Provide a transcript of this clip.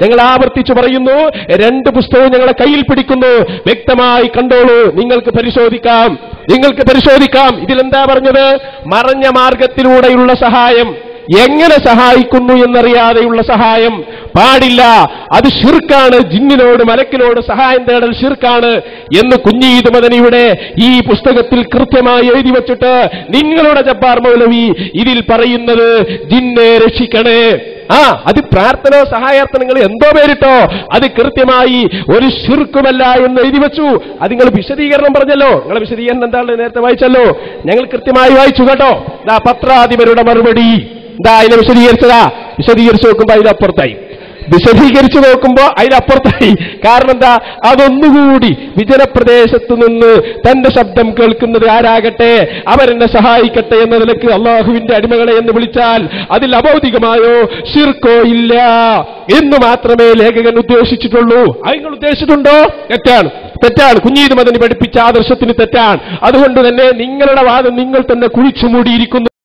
ഞങ്ങൾ ആവർത്തിച്ചു പറയുന്നു, 2 പുസ്തകവും ഞങ്ങളെ കയ്യിൽ പിടിക്കുന്നു. വ്യക്തമായി കണ്ടോളൂ, നിങ്ങൾക്ക് പരിശോധിക്കാം. ഇതിലെന്താ പറഞ്ഞത്? മറഞ്ഞ മാർഗത്തിലൂടെയുള്ള സഹായം, എങ്ങനെ സഹായിക്കുന്നു എന്നറിയാതെയുള്ള സഹായം പാടില്ല. അത് ശിർക്കാണ്. ജിന്നിനോട് മലക്കിനോട് സഹായം തേടൽ ശിർക്കാണ് എന്ന് കുഞ്ഞീദ് മദനിയുടെ ഈ പുസ്തകത്തിൽ കൃത്യമായി എഴുതി വച്ചിട്ട് നിങ്ങളുടെ ജബ്ബാർ മൗലവി ഇതിൽ പറയുന്നത് ജിന്നെ രക്ഷിക്കണേ. അത് പ്രാർത്ഥന സഹായാർത്ഥനങ്ങൾ എന്തോ പേരിട്ടോ, അത് കൃത്യമായി ഒരു ശിർക്കുമല്ല എന്ന് എഴുതി വെച്ചു. അത് നിങ്ങൾ വിശദീകരണം പറഞ്ഞല്ലോ. നിങ്ങളെ വിശദീകരണം എന്താണ് നേരത്തെ വായിച്ചല്ലോ, ഞങ്ങൾ കൃത്യമായി വായിച്ചു കേട്ടോ. പത്രാധിപരുടെ മറുപടി അതിനെ വിശദീകരിച്ചു നോക്കുമ്പോ അതിലപ്പുറത്തായി. കാരണം എന്താ? അതൊന്നുകൂടി വിജനപ്രദേശത്ത് നിന്ന് തന്റെ ശബ്ദം കേൾക്കുന്നത് ആരാകട്ടെ അവരെന്നെ സഹായിക്കട്ടെ എന്ന നിലക്ക് അള്ളാഹുവിന്റെ അടിമകളെ എന്ന് വിളിച്ചാൽ അതിൽ അഭൗതികമായോ ശിർക്കോ ഇല്ല എന്ന് മാത്രമേ ലേഖകൻ ഉദ്ദേശിച്ചിട്ടുള്ളൂ. നിങ്ങൾ ഉദ്ദേശിച്ചിട്ടുണ്ടോ? തെറ്റാണ്. കുഞ്ഞീദ് മദനി പഠിപ്പിച്ച ആദർശത്തിന് തെറ്റാണ്. അതുകൊണ്ട് തന്നെ നിങ്ങളുടെ വാദം നിങ്ങൾ തന്നെ കുഴിച്ചു മൂടിയിരിക്കുന്നു.